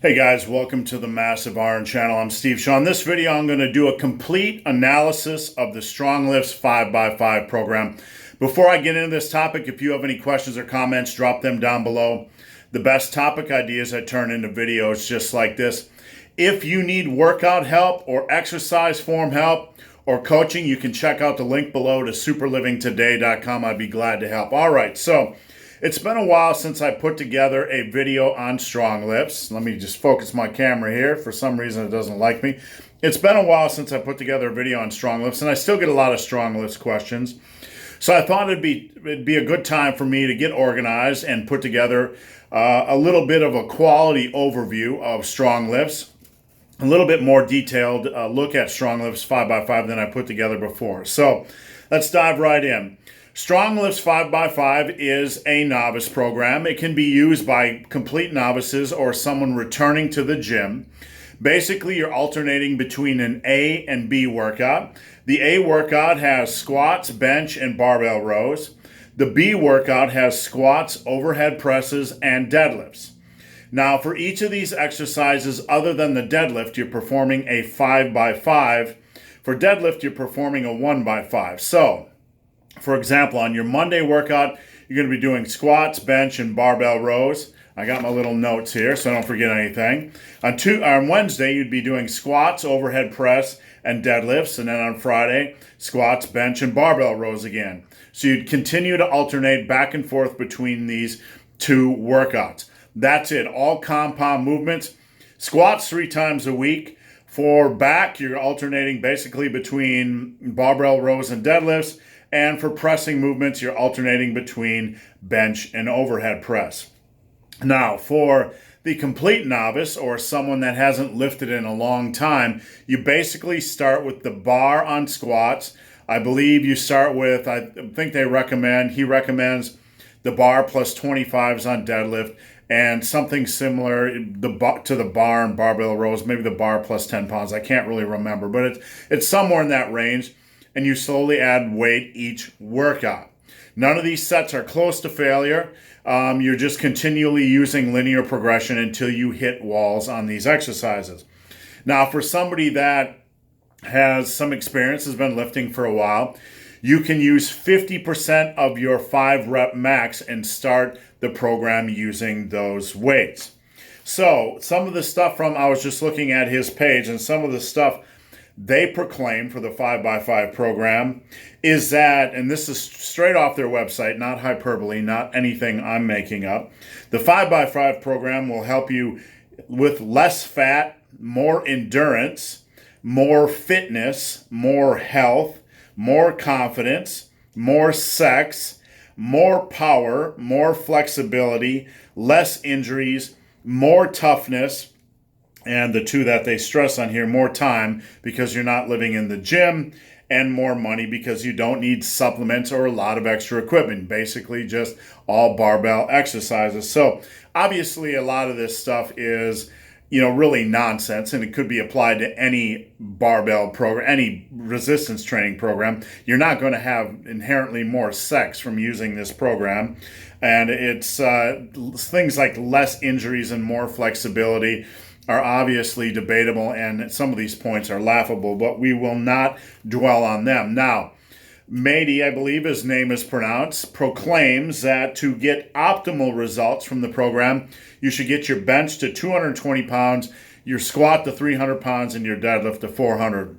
Hey guys, welcome to the Massive Iron Channel. I'm Steve Shaw. In this video, I'm going to do a complete analysis of the StrongLifts 5x5 program. Before I get into this topic, if you have any questions or comments, drop them down below. The best topic ideas I turn into videos just like this. If you need workout help or exercise form help or coaching, you can check out the link below to superlivingtoday.com. I'd be glad to help. All right, so it's been a while since I put together a video on StrongLifts. Let me just focus my camera here. For some reason, it doesn't like me. It's been a while since I put together a video on StrongLifts, and I still get a lot of StrongLifts questions. So I thought it'd be a good time for me to get organized and put together a little bit of a quality overview of StrongLifts, a little bit more detailed look at StrongLifts 5x5 than I put together before. So let's dive right in. StrongLifts 5x5 is a novice program. It can be used by complete novices or someone returning to the gym. Basically, you're alternating between an A and B workout. The A workout has squats, bench, and barbell rows. The B workout has squats, overhead presses, and deadlifts. Now, for each of these exercises, other than the deadlift, you're performing a 5x5. For deadlift, you're performing a 1x5. So, for example, on your Monday workout, you're going to be doing squats, bench, and barbell rows. I got my little notes here so I don't forget anything. On Wednesday, you'd be doing squats, overhead press, and deadlifts. And then on Friday, squats, bench, and barbell rows again. So you'd continue to alternate back and forth between these two workouts. That's it. All compound movements. Squats 3 times a week. For back, you're alternating basically between barbell rows and deadlifts. And for pressing movements, you're alternating between bench and overhead press. Now, for the complete novice or someone that hasn't lifted in a long time, you basically start with the bar on squats. I believe you start with, I think he recommends the bar plus 25s on deadlift and something similar to the bar and barbell rows, maybe the bar plus 10 pounds. I can't really remember, but it's somewhere in that range. And you slowly add weight each workout. None of these sets are close to failure. You're just continually using linear progression until you hit walls on these exercises. Now, for somebody that has some experience, has been lifting for a while, you can use 50% of your 5-rep max and start the program using those weights. So some of the stuff I was just looking at his page, and some of the stuff they proclaim for the 5x5 program is that, and this is straight off their website, not hyperbole, not anything I'm making up. The 5x5 program will help you with less fat, more endurance, more fitness, more health, more confidence, more sex, more power, more flexibility, less injuries, more toughness, and the two that they stress on here, more time because you're not living in the gym, and more money because you don't need supplements or a lot of extra equipment. Basically just all barbell exercises. So obviously a lot of this stuff is, really nonsense, and it could be applied to any barbell program, any resistance training program. You're not going to have inherently more sex from using this program. And it's things like less injuries and more flexibility are obviously debatable, and some of these points are laughable, but we will not dwell on them. Now, Mady, I believe his name is pronounced, proclaims that to get optimal results from the program, you should get your bench to 220 pounds, your squat to 300 pounds, and your deadlift to 400.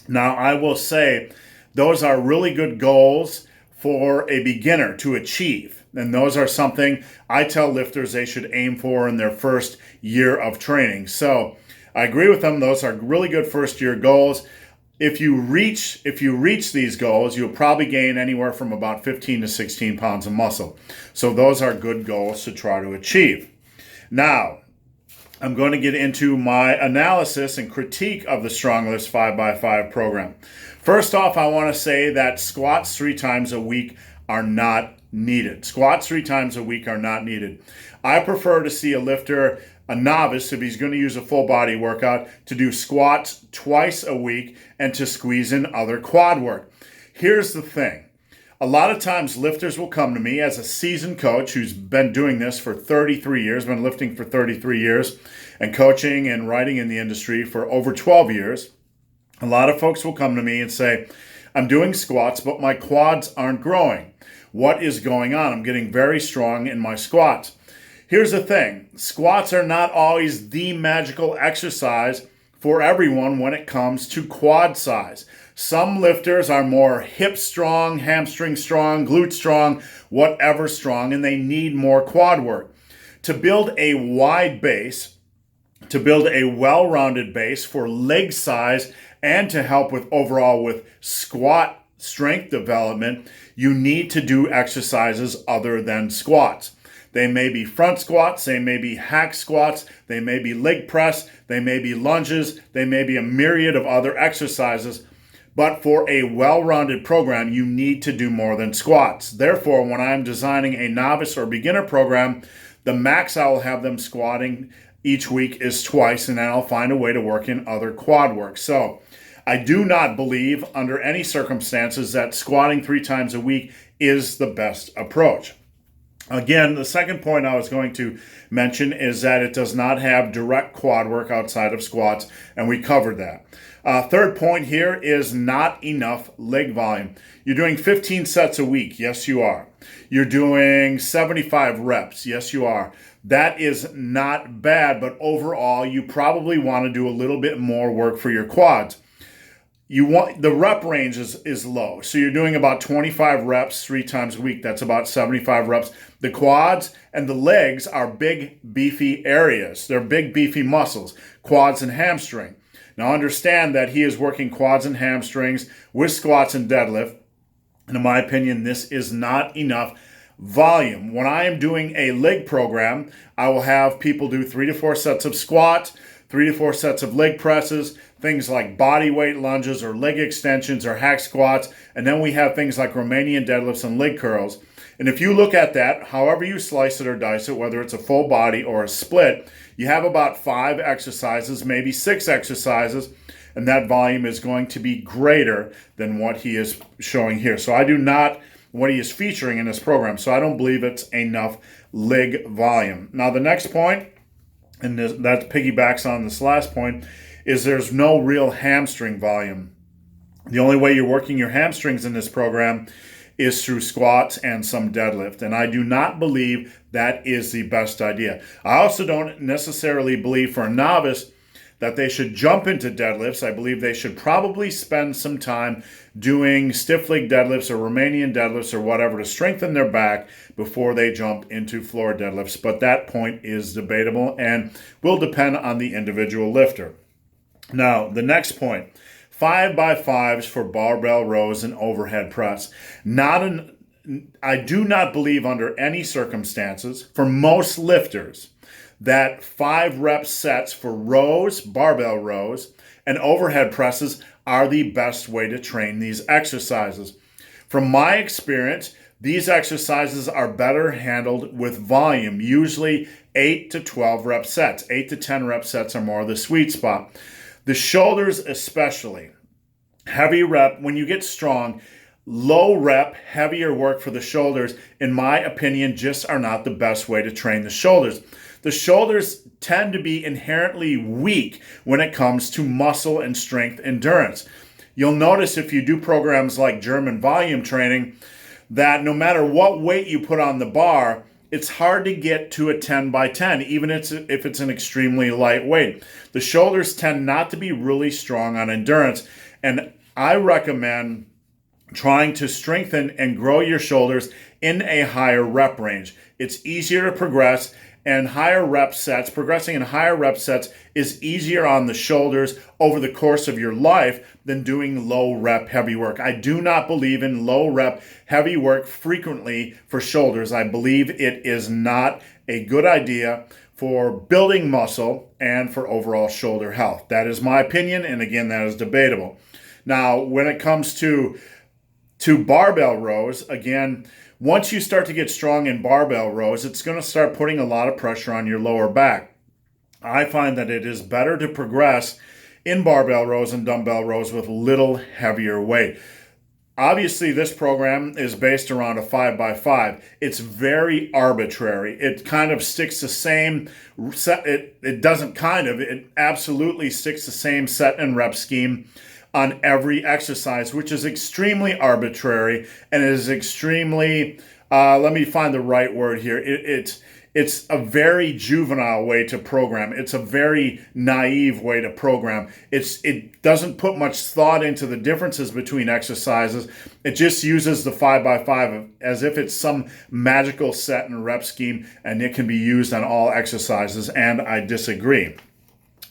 Now, I will say those are really good goals for a beginner to achieve. And those are something I tell lifters they should aim for in their first year of training. So I agree with them. Those are really good first year goals. If you reach these goals, you'll probably gain anywhere from about 15 to 16 pounds of muscle. So those are good goals to try to achieve. Now, I'm going to get into my analysis and critique of the StrongLifts 5x5 program. First off, I want to say that squats 3 times a week are not needed. Squats 3 times a week are not needed. I prefer to see a lifter, a novice, if he's going to use a full body workout, to do squats twice a week and to squeeze in other quad work. Here's the thing. A lot of times lifters will come to me as a seasoned coach who's been doing this for 33 years, been lifting for 33 years, and coaching and writing in the industry for over 12 years. A lot of folks will come to me and say, I'm doing squats, but my quads aren't growing. What is going on? I'm getting very strong in my squats. Here's the thing. Squats are not always the magical exercise for everyone when it comes to quad size. Some lifters are more hip strong, hamstring strong, glute strong, whatever strong, and they need more quad work. To build a wide base, to build a well-rounded base for leg size and to help with overall with squat strength development, you need to do exercises other than squats. They may be front squats, they may be hack squats, they may be leg press, they may be lunges, they may be a myriad of other exercises. But for a well-rounded program, you need to do more than squats. Therefore, when I'm designing a novice or beginner program, the max I will have them squatting each week is twice, and then I'll find a way to work in other quad work. So I do not believe under any circumstances that squatting 3 times a week is the best approach. Again, the second point I was going to mention is that it does not have direct quad work outside of squats, and we covered that. Third point here is not enough leg volume. You're doing 15 sets a week. Yes, you are. You're doing 75 reps. Yes, you are. That is not bad, but overall, you probably want to do a little bit more work for your quads. The rep range is low. So you're doing about 25 reps 3 times a week. That's about 75 reps. The quads and the legs are big, beefy areas. They're big, beefy muscles, quads and hamstring. Now understand that he is working quads and hamstrings with squats and deadlift. And in my opinion, this is not enough volume. When I am doing a leg program, I will have people do 3 to 4 sets of squats, 3 to 4 sets of leg presses, things like body weight lunges or leg extensions or hack squats. And then we have things like Romanian deadlifts and leg curls. And if you look at that, however you slice it or dice it, whether it's a full body or a split, you have about 5 exercises, maybe 6 exercises, and that volume is going to be greater than what he is showing here. So I do not, what he is featuring in this program, so I don't believe it's enough leg volume. Now the next point, and that piggybacks on this last point, is there's no real hamstring volume. The only way you're working your hamstrings in this program is through squats and some deadlift. And I do not believe that is the best idea. I also don't necessarily believe for a novice that they should jump into deadlifts. I believe they should probably spend some time doing stiff leg deadlifts or Romanian deadlifts or whatever to strengthen their back before they jump into floor deadlifts. But that point is debatable and will depend on the individual lifter. Now, the next point, 5x5s for barbell rows and overhead press. I do not believe under any circumstances, for most lifters, that 5 rep sets for rows, barbell rows, and overhead presses are the best way to train these exercises. From my experience, these exercises are better handled with volume, usually 8 to 12 rep sets. 8 to 10 rep sets are more the sweet spot. The shoulders especially, heavy rep, when you get strong, low rep, heavier work for the shoulders, in my opinion, just are not the best way to train the shoulders. The shoulders tend to be inherently weak when it comes to muscle and strength endurance. You'll notice if you do programs like German volume training that no matter what weight you put on the bar, it's hard to get to a 10 by 10, even if it's an extremely light weight. The shoulders tend not to be really strong on endurance, and I recommend trying to strengthen and grow your shoulders in a higher rep range. It's easier to progress, and progressing in higher rep sets is easier on the shoulders over the course of your life than doing low rep heavy work. I do not believe in low rep heavy work frequently for shoulders. I believe it is not a good idea for building muscle and for overall shoulder health. That is my opinion, and again, that is debatable. Now, when it comes to barbell rows, again, once you start to get strong in barbell rows, it's going to start putting a lot of pressure on your lower back. I find that it is better to progress in barbell rows and dumbbell rows with little heavier weight. Obviously, this program is based around a 5x5. It's very arbitrary. It kind of sticks the same set. It doesn't kind of, it absolutely sticks the same set and rep scheme on every exercise, which is extremely arbitrary and is extremely, let me find the right word here. It's a very juvenile way to program. It's a very naive way to program. It doesn't put much thought into the differences between exercises. It just uses the 5x5 as if it's some magical set and rep scheme, and it can be used on all exercises, and I disagree.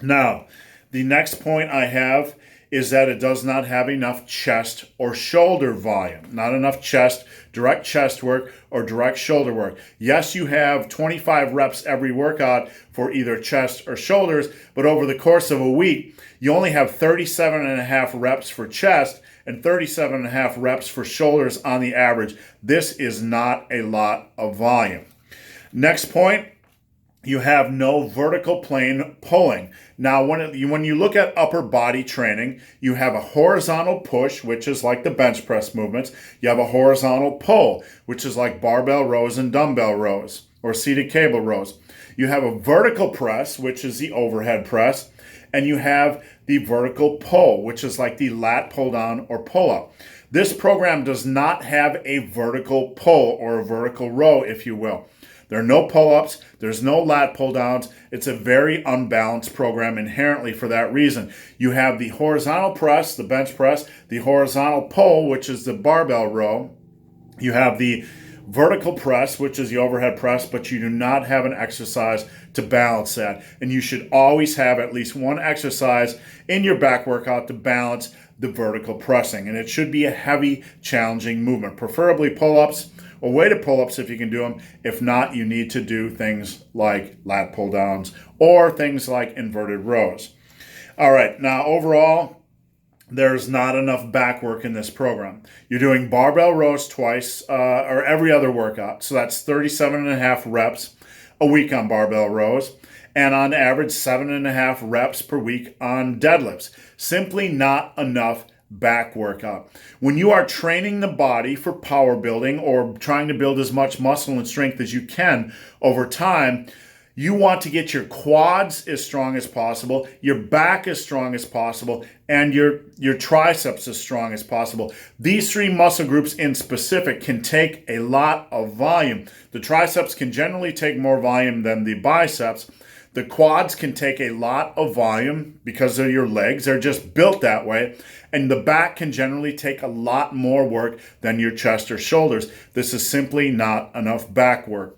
Now, the next point I have is that it does not have enough chest or shoulder volume. Not enough chest, direct chest work, or direct shoulder work. Yes, you have 25 reps every workout for either chest or shoulders, but over the course of a week, you only have 37.5 reps for chest and 37.5 reps for shoulders on the average. This is not a lot of volume. Next point, you have no vertical plane pulling. Now, when you look at upper body training, you have a horizontal push, which is like the bench press movements. You have a horizontal pull, which is like barbell rows and dumbbell rows, or seated cable rows. You have a vertical press, which is the overhead press, and you have the vertical pull, which is like the lat pull down or pull up. This program does not have a vertical pull or a vertical row, if you will. There are no pull-ups. There's no lat pull-downs. It's a very unbalanced program inherently for that reason. You have the horizontal press, the bench press, the horizontal pull, which is the barbell row. You have the vertical press, which is the overhead press, but you do not have an exercise to balance that. And you should always have at least one exercise in your back workout to balance the vertical pressing. And it should be a heavy, challenging movement, preferably pull-ups, or weighted pull-ups if you can do them. If not, you need to do things like lat pull-downs or things like inverted rows. All right, now overall, there's not enough back work in this program. You're doing barbell rows twice or every other workout. So that's 37.5 reps a week on barbell rows, and on average 7.5 reps per week on deadlifts. Simply not enough back workout. When you are training the body for power building or trying to build as much muscle and strength as you can over time, you want to get your quads as strong as possible, your back as strong as possible, and your triceps as strong as possible. These three muscle groups in specific can take a lot of volume. The triceps can generally take more volume than the biceps. The quads can take a lot of volume because of your legs. They're just built that way. And the back can generally take a lot more work than your chest or shoulders. This is simply not enough back work.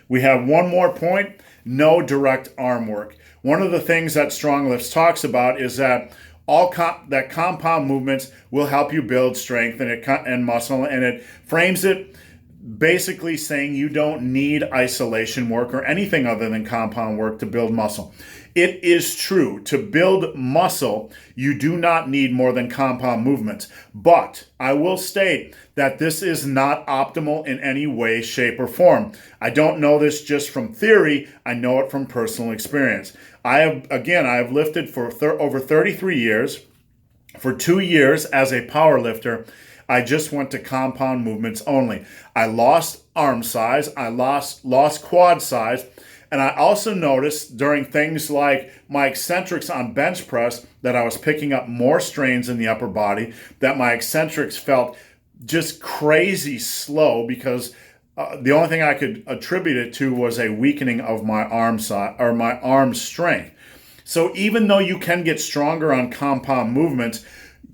We have one more point: no direct arm work. One of the things that StrongLifts talks about is that compound movements will help you build strength and muscle, and it frames it basically saying you don't need isolation work or anything other than compound work to build muscle. It is true, to build muscle, you do not need more than compound movements. But I will state that this is not optimal in any way, shape, or form. I don't know this just from theory. I know it from personal experience. I have lifted for over 33 years. For 2 years as a power lifter, I just went to compound movements only. I lost arm size, I lost quad size, and I also noticed during things like my eccentrics on bench press that I was picking up more strains in the upper body, that my eccentrics felt just crazy slow because the only thing I could attribute it to was a weakening of my arm size or my arm strength. So even though you can get stronger on compound movements,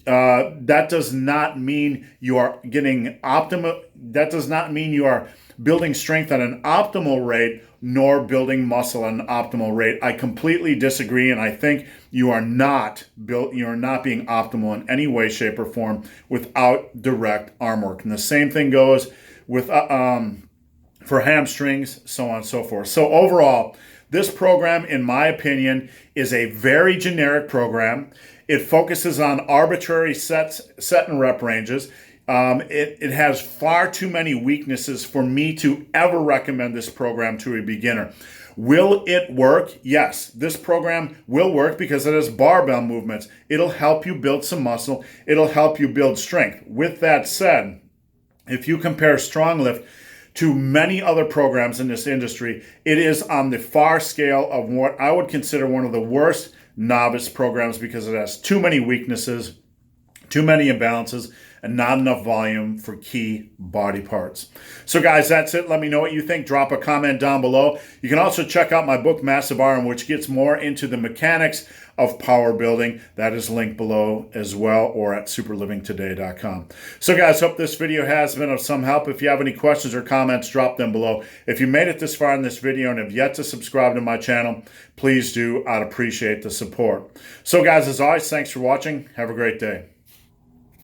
that does not mean you are getting optimal. That does not mean you are building strength at an optimal rate, nor building muscle at an optimal rate. I completely disagree, and I think you are not being optimal in any way, shape, or form without direct arm work. And the same thing goes with for hamstrings, so on and so forth. So overall, this program, in my opinion, is a very generic program. It focuses on arbitrary set and rep ranges. It has far too many weaknesses for me to ever recommend this program to a beginner. Will it work? Yes, this program will work because it has barbell movements. It'll help you build some muscle. It'll help you build strength. With that said, if you compare StrongLift to many other programs in this industry, it is on the far scale of what I would consider one of the worst novice programs because it has too many weaknesses, too many imbalances, and not enough volume for key body parts. So guys, that's it. Let me know what you think. Drop a comment down below. You can also check out my book, Massive Iron, which gets more into the mechanics of power building. That is linked below as well, or at superlivingtoday.com. So guys, hope this video has been of some help. If you have any questions or comments, drop them below. If you made it this far in this video and have yet to subscribe to my channel, please do. I'd appreciate the support. So guys, as always, thanks for watching. Have a great day.